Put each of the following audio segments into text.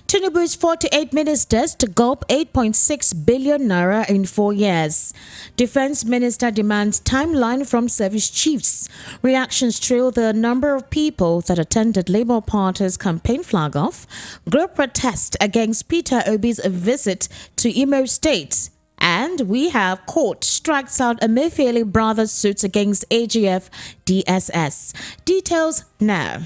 Tinubu's 48 ministers to gulp 8.6 billion naira in 4 years. Defense Minister demands timeline from service chiefs. Reactions trail the number of people that attended Labour Party's campaign flag off. Group protest against Peter Obi's visit to Imo State. And we have court strikes out Emefiele brothers' suits against AGF DSS. Details now.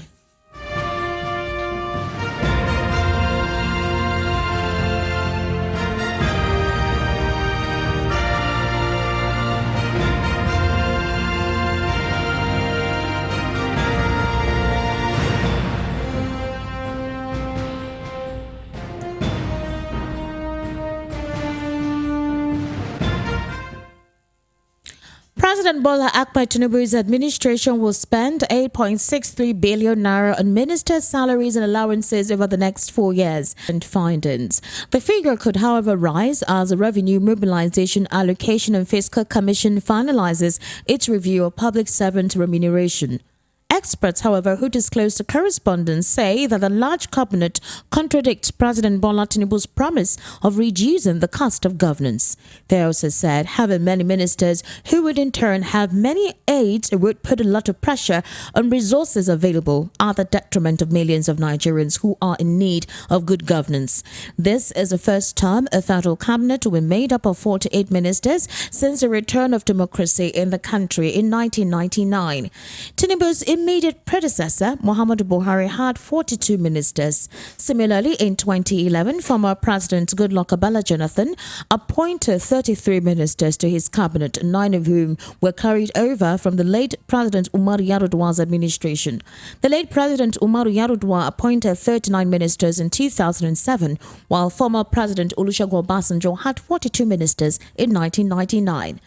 President Bola Ahmed Tinubu's administration will spend 8.63 billion naira on ministers' salaries and allowances over the next 4 years. And findings. The figure could, however, rise as the Revenue Mobilization Allocation and Fiscal Commission finalizes its review of public servant remuneration. Experts, however, who disclosed the correspondence say that the large cabinet contradicts President Bola Tinubu's promise of reducing the cost of governance. They also said having many ministers who would in turn have many aides would put a lot of pressure on resources available at the detriment of millions of Nigerians who are in need of good governance. This is the first time a federal cabinet will be made up of 48 ministers since the return of democracy in the country in 1999. Tinubu's immediate predecessor, Muhammadu Buhari, had 42 ministers. Similarly, in 2011, former President Goodluck Ebele Jonathan appointed 33 ministers to his cabinet, 9 of whom were carried over from the late President Umaru Yar'Adua's administration. The late President Umaru Yar'Adua appointed 39 ministers in 2007, while former President Olusegun Obasanjo had 42 ministers in 1999.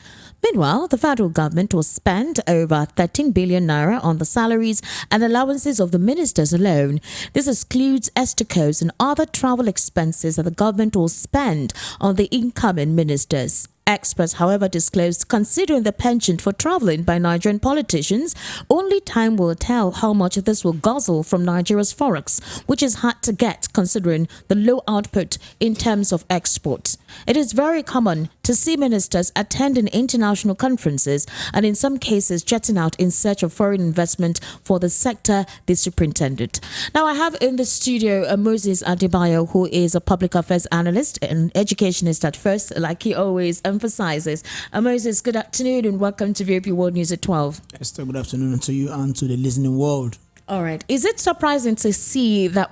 Meanwhile, the federal government will spend over 13 billion naira on the salaries and allowances of the ministers alone. This excludes esticos and other travel expenses that the government will spend on the incoming ministers. Experts, however, disclosed considering the penchant for traveling by Nigerian politicians, only time will tell how much this will guzzle from Nigeria's forex, which is hard to get considering the low output in terms of exports. It is very common to see ministers attending international conferences and in some cases jetting out in search of foreign investment for the sector they superintended. Now I have in the studio Moses Adebayo, who is a public affairs analyst and educationist at first, like he always emphasizes. Moses, good afternoon and welcome to VOP World News at 12. Esther, good afternoon to you and to the listening world. All right. Is it surprising to see that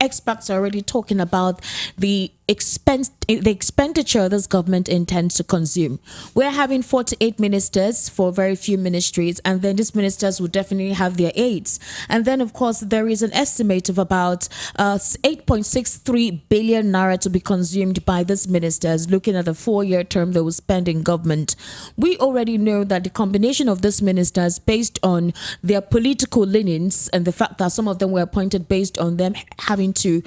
experts are already talking about the expenditure this government intends to consume? We're having 48 ministers for very few ministries, and then these ministers will definitely have their aides. And then, of course, there is an estimate of about 8.63 billion naira to be consumed by these ministers, looking at the 4-year term they will spend in government. We already know that the combination of these ministers, based on their political leanings and the fact that some of them were appointed based on them having to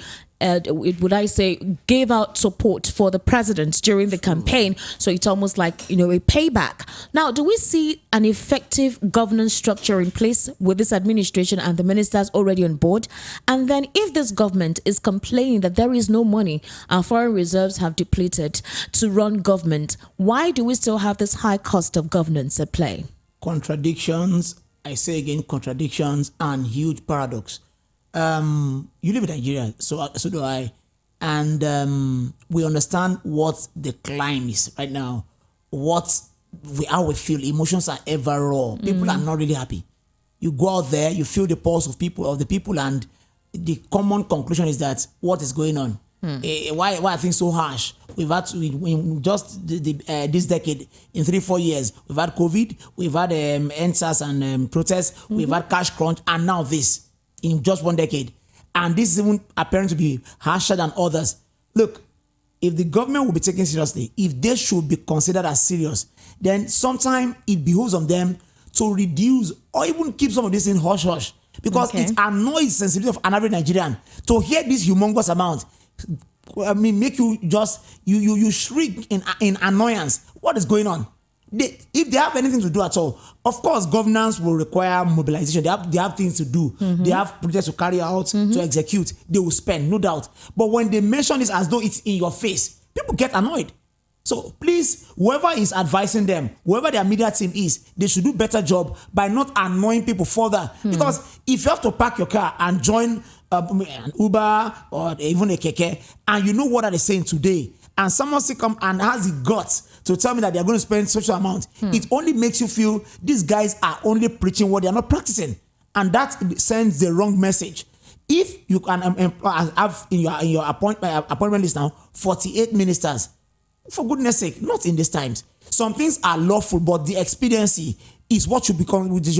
give out support for the president during the campaign. So it's almost like, a payback. Now, do we see an effective governance structure in place with this administration and the ministers already on board? And then if this government is complaining that there is no money, our foreign reserves have depleted to run government, why do we still have this high cost of governance at play? Contradictions, I say again, contradictions and huge paradox. You live in Nigeria, so do I, and we understand what the climb is right now, how we feel. Emotions are ever raw. People are not really happy. You go out there, you feel the pulse of the people, and the common conclusion is that what is going on? Why are things so harsh? We've had this decade, in 3-4 years, we've had COVID, we've had NSAS and protests, we've had cash crunch, and now this. In just 1 decade, and this is even appearing to be harsher than others. Look, if the government will be taken seriously, if they should be considered as serious, then sometimes it behooves on them to reduce or even keep some of this in hush-hush, because it annoys the sensibility of an average Nigerian to hear this humongous amount. I mean, make you just you shriek in annoyance. What is going on? If they have anything to do at all, of course, governance will require mobilization. They have things to do. They have projects to carry out, to execute. They will spend, no doubt. But when they mention this as though it's in your face, people get annoyed. So please, whoever is advising them, whoever their media team is, they should do a better job by not annoying people further. Because if you have to park your car and join an Uber or even a keke, and you know what are they saying today, and someone still come and has the guts to tell me that they're going to spend such an amount, it only makes you feel these guys are only preaching what they're not practicing. And that sends the wrong message. If you can have in your appointment list now 48 ministers, for goodness sake, not in these times. Some things are lawful, but the expediency is what you should be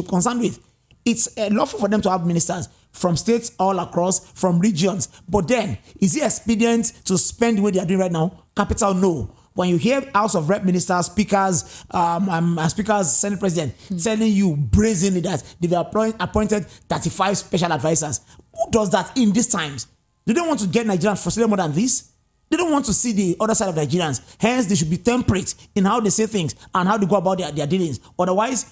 concerned with. It's lawful for them to have ministers from states all across, from regions. But then, is it expedient to spend the way they are doing right now? Capital, no. When you hear House of Rep ministers, speakers, Senate president telling you brazenly that they've appointed 35 special advisors, who does that in these times? They don't want to get Nigerians frustrated more than this. They don't want to see the other side of Nigerians. Hence, they should be temperate in how they say things and how they go about their dealings. Otherwise,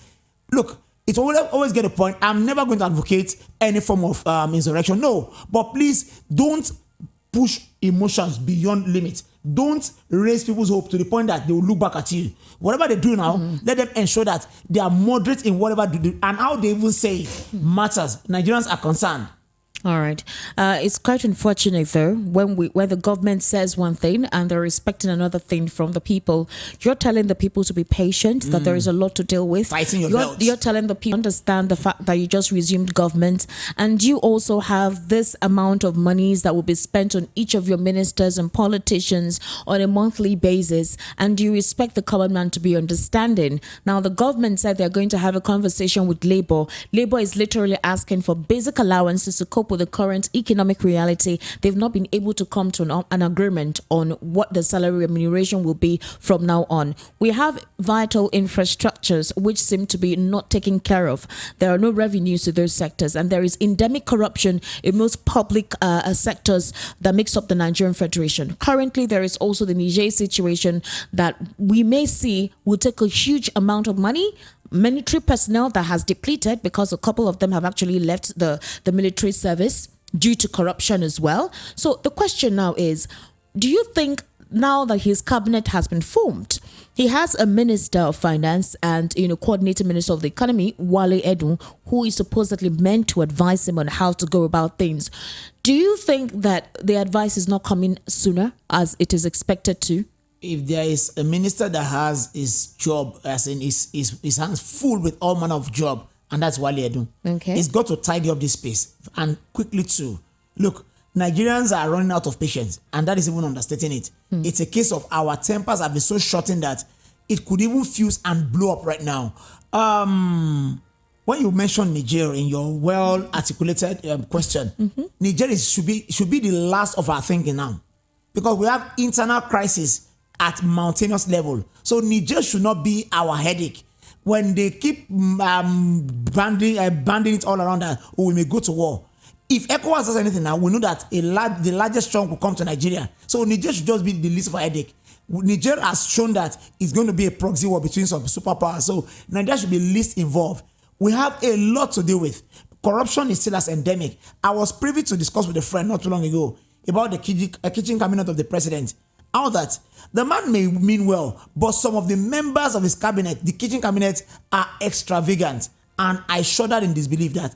look, it will always get a point. I'm never going to advocate any form of insurrection. No. But please, don't push emotions beyond limits. Don't raise people's hope to the point that they will look back at you. Whatever they do now, let them ensure that they are moderate in whatever they do. And how they even say it matters. Nigerians are concerned. All right. It's quite unfortunate, though, when the government says one thing and they're expecting another thing from the people. You're telling the people to be patient, that there is a lot to deal with. Fighting your belts. You're telling the people to understand the fact that you just resumed government, and you also have this amount of monies that will be spent on each of your ministers and politicians on a monthly basis, and you expect the common man to be understanding. Now, the government said they're going to have a conversation with Labour. Labour is literally asking for basic allowances to cope with the current economic reality. They've not been able to come to an agreement on what the salary remuneration will be from now on. We have vital infrastructures which seem to be not taken care of. There are no revenues to those sectors, and there is endemic corruption in most public sectors that makes up the Nigerian Federation. Currently, there is also the Niger situation that we may see will take a huge amount of money. Military personnel that has depleted because a couple of them have actually left the military service due to corruption as well. So the question now is, do you think now that his cabinet has been formed, he has a minister of finance and coordinating minister of the economy, Wale Edun, who is supposedly meant to advise him on how to go about things. Do you think that the advice is not coming sooner as it is expected to? If there is a minister that has his job, as in his hands full with all manner of job, and that's Wale Edun. Okay. He's got to tidy up this space, and quickly too. Look, Nigerians are running out of patience, and that is even understating it. It's a case of our tempers have been so shortened that it could even fuse and blow up right now. When you mention Niger in your well-articulated question, Niger should be the last of our thinking now, because we have internal crisis at mountainous level. So Niger should not be our headache. When they keep banding it all around that, we may go to war. If ECOWAS does anything now, we know that the largest chunk will come to Nigeria. So Niger should just be the least of our headache. Niger has shown that it's going to be a proxy war between some superpowers. So Nigeria should be least involved. We have a lot to deal with. Corruption is still as endemic. I was privy to discuss with a friend not too long ago about the kitchen cabinet of the president. How that the man may mean well, but some of the members of his cabinet, the kitchen cabinet, are extravagant. And I shuddered in disbelief that,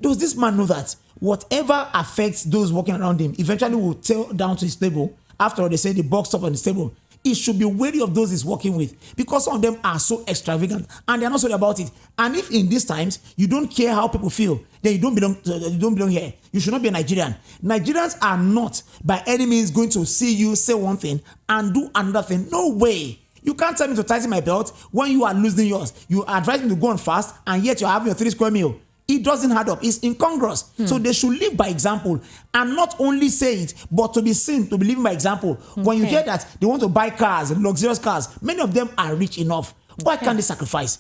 does this man know that whatever affects those working around him eventually will tail down to his table? After all, they say the box up on his table. He should be wary of those he's working with, because some of them are so extravagant and they're not sorry about it. And if in these times you don't care how people feel, then you don't belong here. You should not be a Nigerian. Nigerians are not by any means going to see you say one thing and do another thing. No way. You can't tell me to tighten my belt when you are losing yours. You advise me to go on fast, and yet you're having your 3 square meal. It doesn't add up. It's incongruous. So they should live by example, and not only say it, but to be seen, to be living by example. When you hear that they want to buy cars, luxurious cars, many of them are rich enough. Why can't they sacrifice?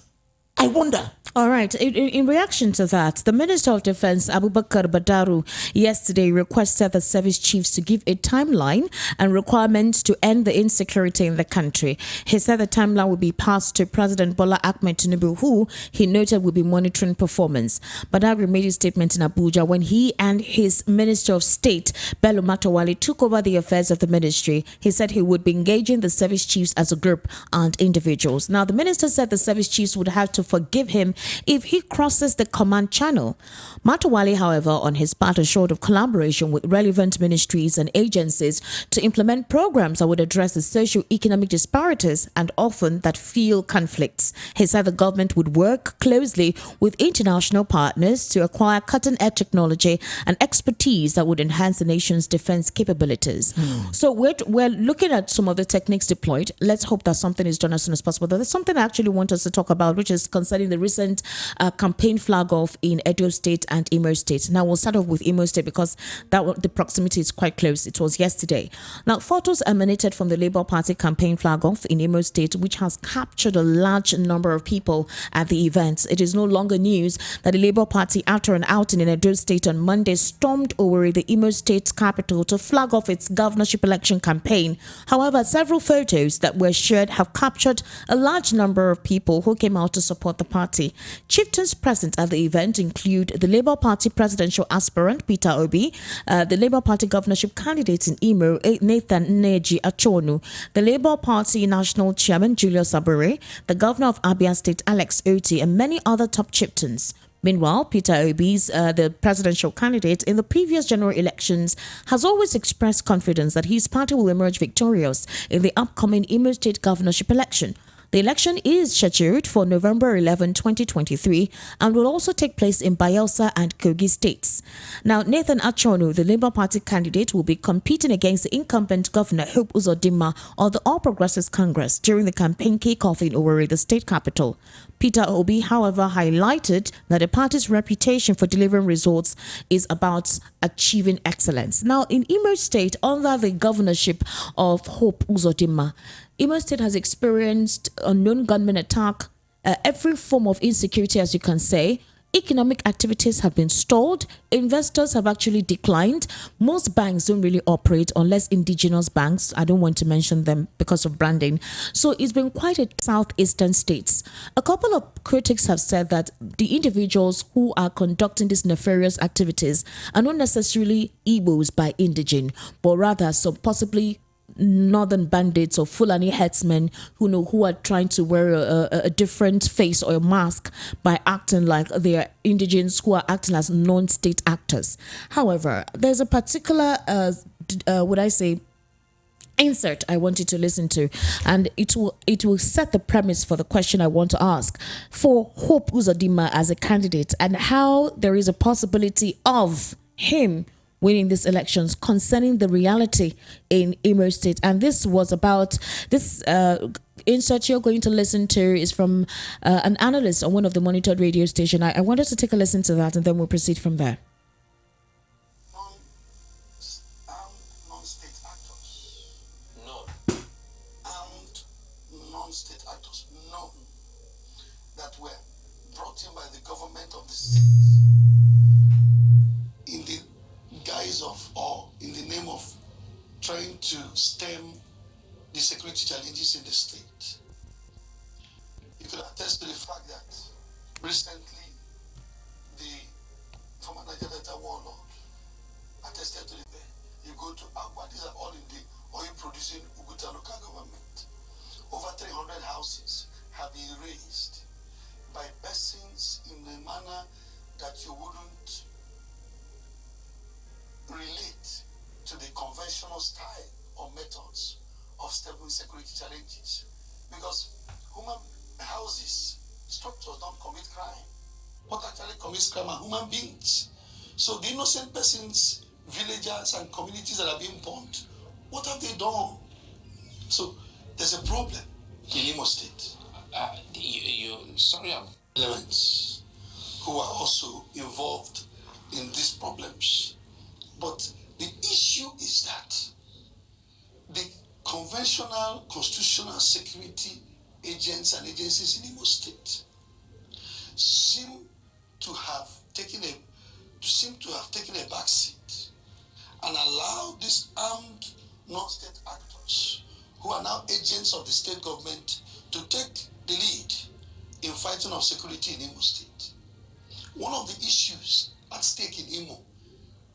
I wonder. All right. In reaction to that, the Minister of Defense, Abubakar Badaru, yesterday requested the service chiefs to give a timeline and requirements to end the insecurity in the country. He said the timeline will be passed to President Bola Ahmed Tinubu, who he noted will be monitoring performance. Badaru made his statement in Abuja when he and his Minister of State, Bello Matawale, took over the affairs of the ministry. He said he would be engaging the service chiefs as a group and individuals. Now, the minister said the service chiefs would have to forgive him if he crosses the command channel. Matawale, however, on his part assured of collaboration with relevant ministries and agencies to implement programs that would address the socio-economic disparities and often that fuel conflicts. He said the government would work closely with international partners to acquire cutting-edge technology and expertise that would enhance the nation's defense capabilities. So we're looking at some of the techniques deployed. Let's hope that something is done as soon as possible. There's something I actually want us to talk about, which is concerning the recent campaign flag off in Edo State and Imo State. Now we'll start off with Imo State because the proximity is quite close. It was yesterday. Now photos emanated from the Labour Party campaign flag off in Imo State, which has captured a large number of people at the event. It is no longer news that the Labour Party, after an outing in Edo State on Monday, stormed Owerri, the Imo State capital, to flag off its governorship election campaign. However, several photos that were shared have captured a large number of people who came out to support the party. Chieftains present at the event include the Labour Party presidential aspirant Peter Obi, the Labour Party governorship candidate in Imo, Nathan Neji Achonu, the Labour Party national chairman Julius Abure, the governor of Abia State Alex Oti, and many other top chieftains. Meanwhile, Peter Obi's, the presidential candidate in the previous general elections, has always expressed confidence that his party will emerge victorious in the upcoming Imo State governorship election. The election is scheduled for November 11, 2023 and will also take place in Bayelsa and Kogi states. Now, Nathan Achonu, the Labour Party candidate, will be competing against the incumbent Governor Hope Uzodinma of the All Progressives Congress during the campaign kickoff in Owerri, the state capital. Peter Obi, however, highlighted that the party's reputation for delivering results is about achieving excellence. Now, in Imo State, under the governorship of Hope Uzodinma, Imo State has experienced unknown gunmen attack, every form of insecurity, as you can say. Economic activities have been stalled. Investors have actually declined. Most banks don't really operate unless indigenous banks. I don't want to mention them because of branding. So it's been quite a southeastern states. A couple of critics have said that the individuals who are conducting these nefarious activities are not necessarily Igbos by indigene, but rather some possibly northern bandits or Fulani headsmen who are trying to wear a different face or a mask by acting like they are indigents who are acting as non-state actors. However, there's a particular insert I want you to listen to, and it will set the premise for the question I want to ask for Hope Uzodinma as a candidate and how there is a possibility of him winning these elections concerning the reality in Imo State. And this was about this insert you're going to listen to is from an analyst on one of the monitored radio station. I wanted to take a listen to that and then we'll proceed from there. Non-state actors. None. Armed non-state actors. None. That were brought in by the government of the state in the guise of, or in the name of, trying to stem the security challenges in the state. You could attest to the fact that recently the former Niger Delta warlord attested to the fact. You go to Agua, these are all in the oil producing Uguta local government. Over 300 houses have been raised by persons in a manner that you wouldn't relate to the conventional style or methods of stemming security challenges. Because human houses, structures don't commit crime. What actually commits crime are human beings. So the innocent persons, villagers and communities that are being burnt, what have they done? So there's a problem in Imo State. Elements who are also involved in these problems. But the issue is that the conventional constitutional security agents and agencies in Imo State seem to have taken a back seat and allow these armed non-state actors who are now agents of the state government to take the lead in fighting of security in Imo State. One of the issues at stake in Imo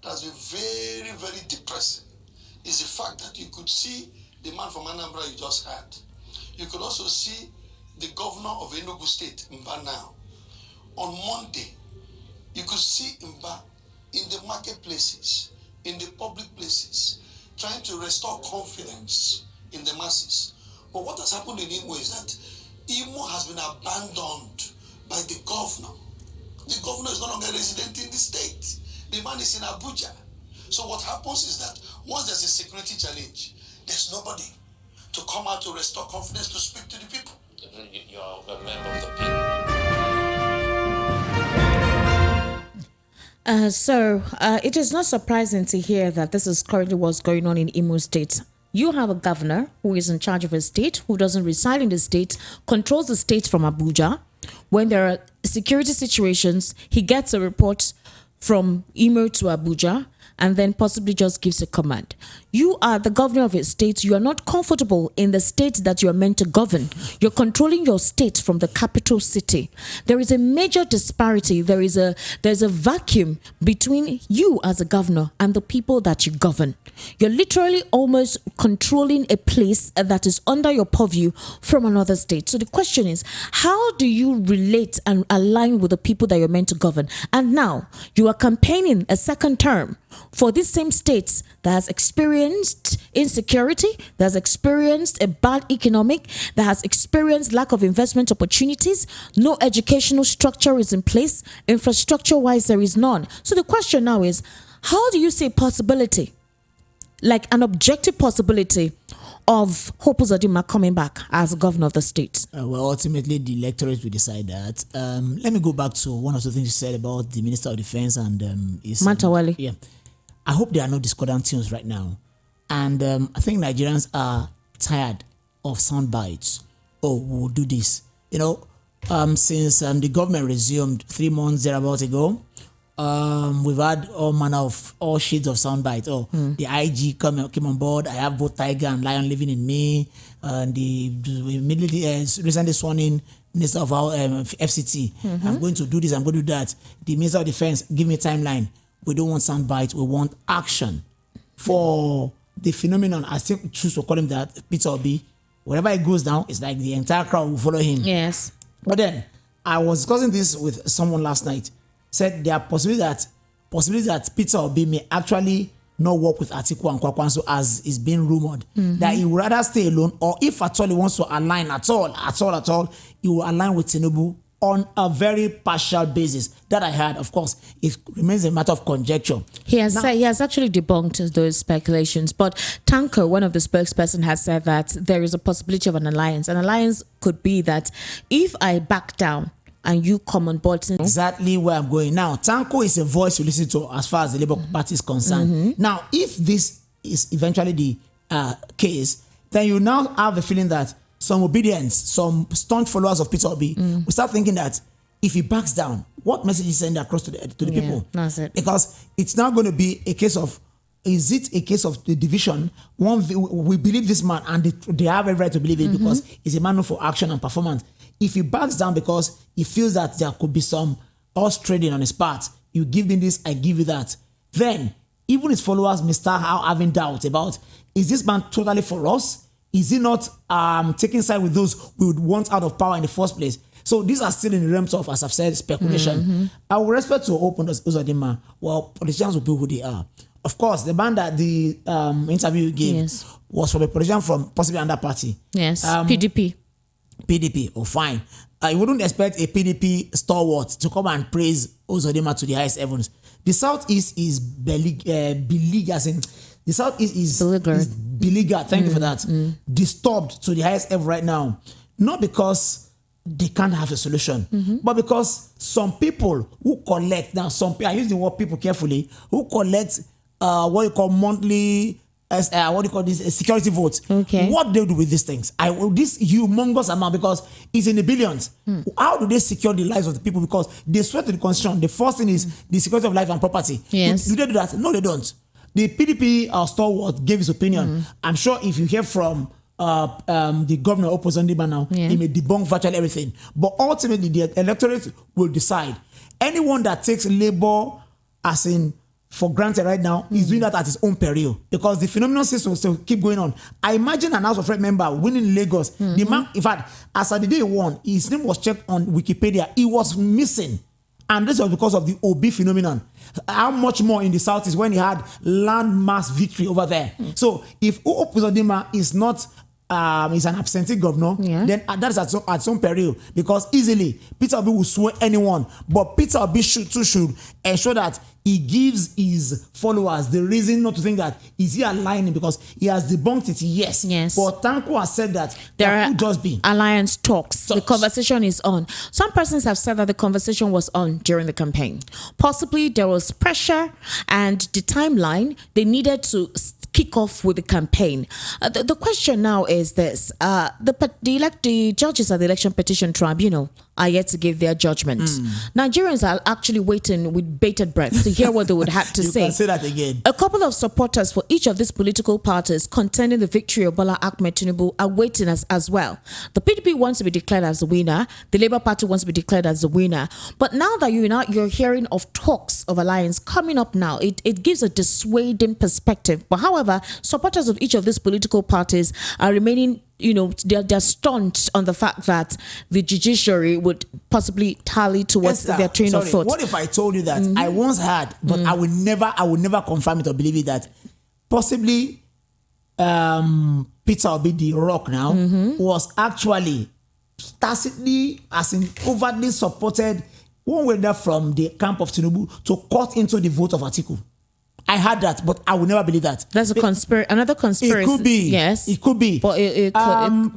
that has been very, very depressing is the fact that you could see the man from Anambra you just had. You could also see the governor of Enugu State, Mba now. On Monday, you could see Mba in the marketplaces, in the public places, trying to restore confidence in the masses. But what has happened in Imo is that Imo has been abandoned by the governor. The governor is no longer resident in the state. The man is in Abuja. So what happens is that once there's a security challenge, there's nobody to come out to restore confidence to speak to the people. You're a member of the people. It is not surprising to hear that this is currently what's going on in Imo State. You have a governor who is in charge of a state, who doesn't reside in the state, controls the state from Abuja. When there are security situations, he gets a report from Imo to Abuja and then possibly just gives a command. You are the governor of a state. You are not comfortable in the state that you are meant to govern. You're controlling your state from the capital city. There is a major disparity. There's a vacuum between you as a governor and the people that you govern. You're literally almost controlling a place that is under your purview from another state. So the question is, how do you relate and align with the people that you're meant to govern? And now you are campaigning a second term for this same state that has experienced insecurity, that has experienced a bad economic, that has experienced lack of investment opportunities, no educational structure is in place, infrastructure-wise there is none. So the question now is, how do you see possibility, like an objective possibility, of Hope Uzodimma coming back as governor of the state? Well, ultimately, the electorate will decide that. Let me go back to one of the things you said about the Minister of Defense and Matawale. Yeah, I hope there are no discordant tunes right now. And I think Nigerians are tired of sound bites. Oh, we'll do this. You know, since the government resumed 3 months thereabout ago, we've had all shades of sound bites. The IG came on board. I have both tiger and lion living in me. And the immediately recently sworn in Minister of our FCT. I'm going to do this. I'm going to do that. The Minister of Defense, give me a timeline. We don't want sound bites. We want action. For the phenomenon, I still choose to call him that, Peter Obi. Wherever he goes down, it's like the entire crowd will follow him. Yes. But then I was discussing this with someone last night. Said there are possibilities that Peter Obi may actually not work with Atiku and Kwakwanso as is being rumored. That he would rather stay alone, or if at all he wants to align at all, he will align with Tinubu on a very partial basis. That I heard, of course, it remains a matter of conjecture. He has actually debunked those speculations. But Tanko, one of the spokesperson, has said that there is a possibility of an alliance. An alliance could be that if I back down and you come on board. Exactly where I'm going now. Tanko is a voice you listen to as far as the Labour Party is concerned. Now, if this is eventually the case, then you now have the feeling that some obedience, some staunch followers of Peter Obi will start thinking that if he backs down, what message is sending across to the people? That's it. Because it's not going to be a case of, is it a case of the division? We believe this man, and they have every right to believe it because he's a man known for action and performance. If he backs down because he feels that there could be some horse trading on his part, you give me this, I give you that, then even his followers may start having doubt about, is this man totally for us? Is he not taking side with those we would want out of power in the first place? So these are still in the realms of, as I've said, speculation. I will respect to Hope Uzodimma. Well, politicians will be who they are. Of course, the man that the interview you gave was from a politician from possibly another party. Yes, PDP. PDP, oh fine. You wouldn't expect a PDP stalwart to come and praise Uzodimma to the highest heavens. The Southeast is beleaguered. The Southeast is beleaguered. Thank you for that. Disturbed to the highest ever right now. Not because they can't have a solution, but because some people who collect, now I use the word people carefully, who collect what you call monthly as what do you call this, security votes. Okay. What they do with these things? This humongous amount, because it's in the billions. How do they secure the lives of the people? Because they swear to the constitution. The first thing is the security of life and property. Yes. Do they do that? No, they don't. The PDP stalwart gave his opinion. I'm sure if you hear from the governor Opposite now, he may debunk virtually everything. But ultimately, the electorate will decide. Anyone that takes labor as in for granted right now is doing that at his own peril, because the phenomenon seems to still keep going on. I imagine an House of Rep member winning Lagos. The man, in fact, as at the day he won, his name was checked on Wikipedia. He was missing. And this was because of the OB phenomenon. How much more in the South is when he had landmass victory over there. So if Uzodinma is not is an absentee governor, then that is at some peril, because easily Peter Obi will sway anyone. But Peter Obi should ensure that he gives his followers the reason not to think that is he aligning, because he has debunked it. Yes. But Tanko has said that there could just be alliance talks. The conversation is on. Some persons have said that the conversation was on during the campaign. Possibly there was pressure and the timeline they needed to kick off with the campaign. The question now is this: the judges at the Election Petition Tribunal are yet to give their judgment. Nigerians are actually waiting with bated breath to hear what they would have to say. You can say that again. A couple of supporters for each of these political parties contending the victory of Bola Ahmed Tinubu are waiting as well. The PDP wants to be declared as the winner. The Labour Party wants to be declared as the winner. But now that you're hearing of talks of alliance coming up now, it gives a dissuading perspective. But however, supporters of each of these political parties are remaining, they're stunned on the fact that the judiciary would possibly tally towards their train of thought. What if I told you that I once heard, but I will never confirm it or believe it, that possibly Peter Obi, the Rock now, was actually tacitly, as in overtly supported one way from the camp of Tinubu to cut into the vote of Atiku. I heard that, but I will never believe that. That's another conspiracy. It could be. Yes. It could be. But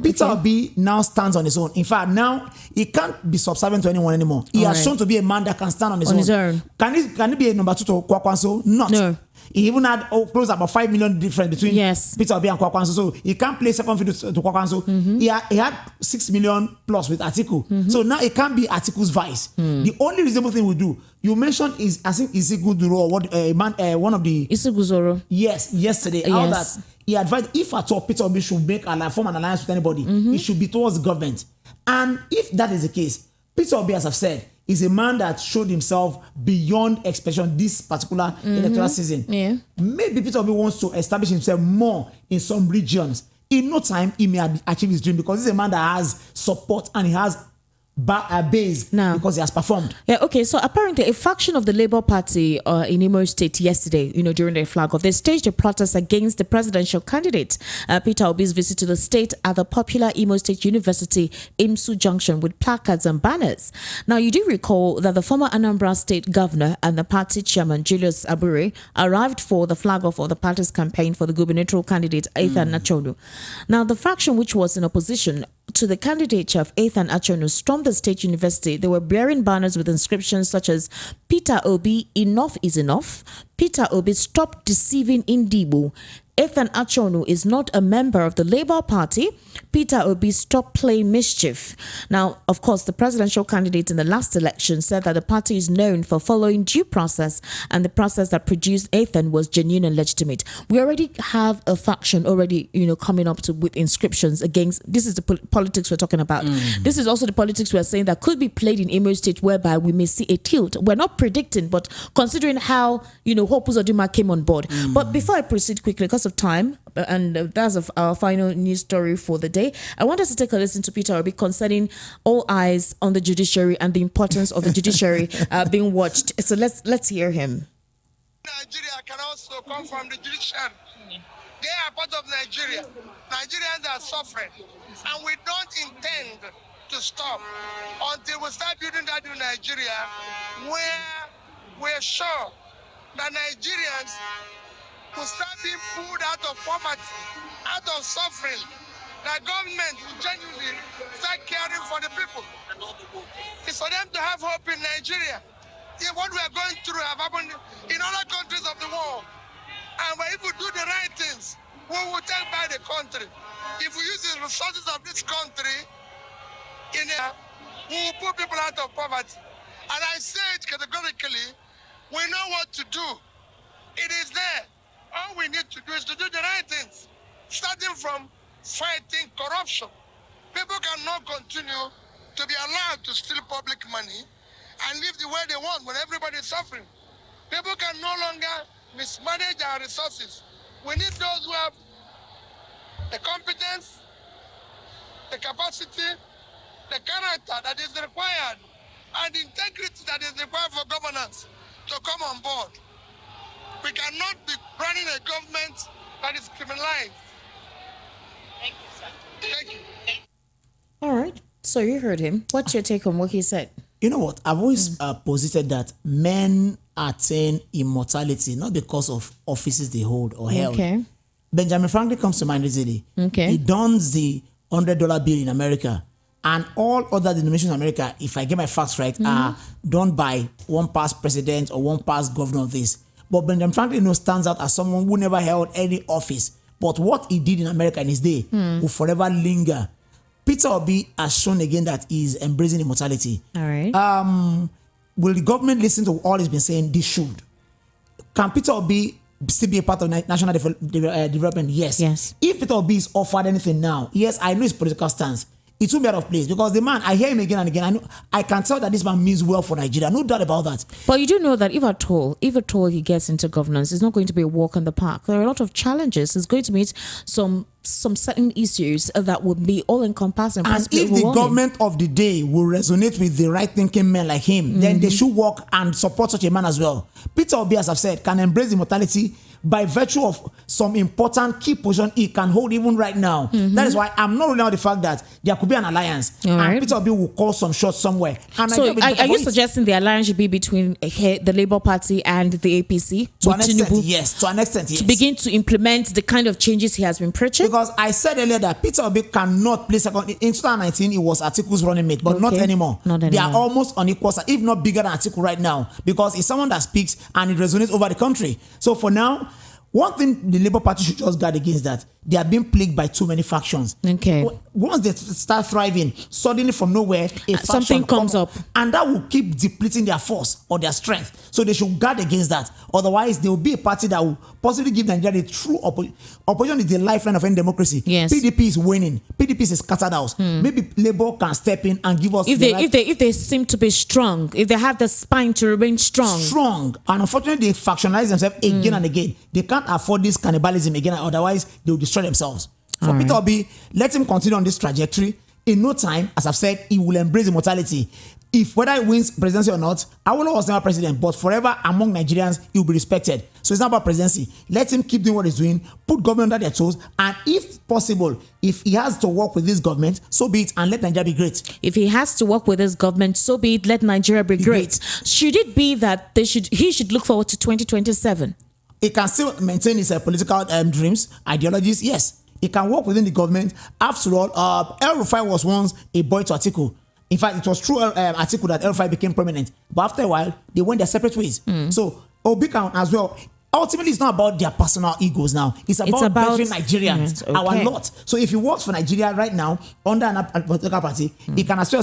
Peter Obi now stands on his own. In fact, now he can't be subservient to anyone anymore. He has shown to be a man that can stand on his own. Can he be a number 2 to Kwakwanso? Not. No. He even had close about 5 million difference between Peter Obi and Kwakwanso. So he can't play second fiddle to Kwakwanso. He had 6 million plus with Atiku. So now it can't be Atiku's vice. The only reasonable thing we do, you mentioned is, I think Isiguduro, one of the Isiguzoro. Yes, yesterday. How that he advised, if at all Peter Obi should form an alliance with anybody, it should be towards the government. And if that is the case, Peter Obi, as I've said, is a man that showed himself beyond expectation this particular electoral season. Maybe Peter Obi wants to establish himself more in some regions. In no time, he may achieve his dream, because he's a man that has support and he has base now because he has performed. Okay. So apparently, a faction of the Labour Party in Imo State yesterday, during their flag off, they staged a protest against the presidential candidate Peter Obi's visit to the state at the popular Imo State University, IMSU Junction, with placards and banners. Now, you do recall that the former Anambra State governor and the party chairman Julius Abure arrived for the flag off of the party's campaign for the gubernatorial candidate Ethan Achonu. Now, the faction which was in opposition to the candidature of Ethan Achonu stormed the State University. They were bearing banners with inscriptions such as "Peter Obi, enough is enough," "Peter Obi, stop deceiving Indibu," "Ethan Achonu is not a member of the Labour Party," "Peter Obi, stop playing mischief." Now, of course, the presidential candidate in the last election said that the party is known for following due process, and the process that produced Ethan was genuine and legitimate. We already have a faction coming up with inscriptions against. This is the politics we're talking about. This is also the politics we're saying that could be played in Imo State, whereby we may see a tilt. We're not predicting, but considering how Hope Uzodinma came on board. But before I proceed quickly, because of time, and that's our final news story for the day, I want us to take a listen to Peter Obi concerning all eyes on the judiciary and the importance of the judiciary being watched. So let's hear him. Nigeria can also come from the judiciary. They are part of Nigeria. Nigerians are suffering, and we don't intend to stop until we start building that new Nigeria, where we're sure that Nigerians will start being pulled out of poverty, out of suffering. The government will genuinely start caring for the people. It's for them to have hope in Nigeria. If what we are going through have happened in other countries of the world, and if we do the right things, will take back the country. If we use the resources of this country, we will put people out of poverty. And I say it categorically, we know what to do. It is there. All we need to do is to do the right things, starting from fighting corruption. People cannot continue to be allowed to steal public money and live the way they want when everybody is suffering. People can no longer mismanage our resources. We need those who have the competence, the capacity, the character that is required, and the integrity that is required for governance to come on board. We cannot be running a government that is criminalized. Thank you, sir. Thank you. All right. So you heard him. What's your take on what he said? You know what? I've always posited that men attain immortality not because of offices they hold or held. Okay. Benjamin Franklin comes to mind easily. Okay. He dons the $100 bill in America, and all other denominations in America, if I get my facts right, are done by one past president or one past governor of this. But Benjamin Franklin stands out as someone who never held any office. But what he did in America in his day will forever linger. Peter Obi has shown again that he's embracing immortality. All right. Will the government listen to all he's been saying? This should. Can Peter Obi still be a part of national development? Yes. Yes. If Peter Obi is offered anything now, yes, I know his political stance. It won't be out of place because the man, I hear him again and again. I can tell that this man means well for Nigeria. No doubt about that. But you do know that if at all he gets into governance, it's not going to be a walk in the park. There are a lot of challenges. It's going to meet some certain issues that would be all encompassing. And if the government of the day will resonate with the right thinking men like him, then they should work and support such a man as well. Peter Obi, as I've said, can embrace immortality by virtue of some important key position he can hold even right now. That is why I'm not ruling out the fact that there could be an alliance. All right. And Peter Obi will call some shots somewhere. And so are you suggesting the alliance should be between the Labour Party and the APC? To an extent, yes. To an extent, yes. To begin to implement the kind of changes he has been preaching? Because I said earlier that Peter Obi cannot play second. In 2019, he was Atiku's running mate, but not anymore. Not anymore. They are almost on equal, if not bigger than Atiku right now, because he's someone that speaks and it resonates over the country. So for now, one thing the Labour Party should just guard against that they are being plagued by too many factions. Okay. Once they start thriving, suddenly from nowhere, something comes up. And that will keep depleting their force or their strength. So they should guard against that. Otherwise, there will be a party that will possibly give Nigeria the true opposition is the lifeline of any democracy. Yes. PDP is winning. PDP is a scattered house. Maybe Labour can step in and give us if they seem to be strong, if they have the spine to remain strong. And unfortunately, they factionalize themselves again and again. They can't afford this cannibalism again. Otherwise, they will destroy themselves. For Peter Obi, let him continue on this trajectory. In no time, as I've said, he will embrace immortality. If whether he wins presidency or not, Awolowo was never president, but forever among Nigerians, he will be respected. So it's not about presidency. Let him keep doing what he's doing, put government under their toes, and if possible, if he has to work with this government, so be it, and let Nigeria be great. If he has to work with this government, so be it, let Nigeria be great. Should it be that he should look forward to 2027? He can still maintain his political dreams, ideologies, yes. He can work within the government. After all, El Rufai was once a boy to Atiku. In fact, it was through Atiku that El Rufai became prominent. But after a while, they went their separate ways. So Obi can as well. Ultimately, it's not about their personal egos now. It's about bettering Nigerians, our lot. So if he works for Nigeria right now under a political party, he can as well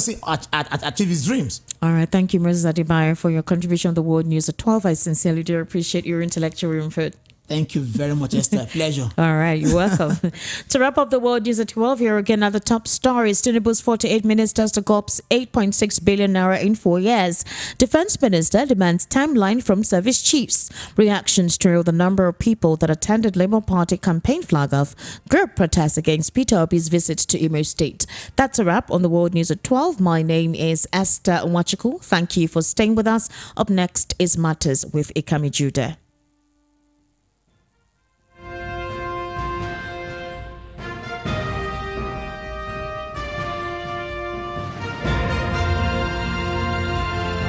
achieve his dreams. All right. Thank you, Mrs. Adebayo, for your contribution on the World News at 12. I sincerely do appreciate your intellectual input. Thank you very much, Esther. Pleasure. All right, you're welcome. To wrap up the World News at 12, here again are the top stories. Tinubu's 48 ministers to cops 8.6 billion naira in 4 years. Defense Minister demands timeline from service chiefs. Reactions to the number of people that attended Labour Party campaign flag-off. Group protests against Peter Obi's visit to Imo State. That's a wrap on the World News at 12. My name is Esther Nwachukwu. Thank you for staying with us. Up next is Matters with Ikami Judah.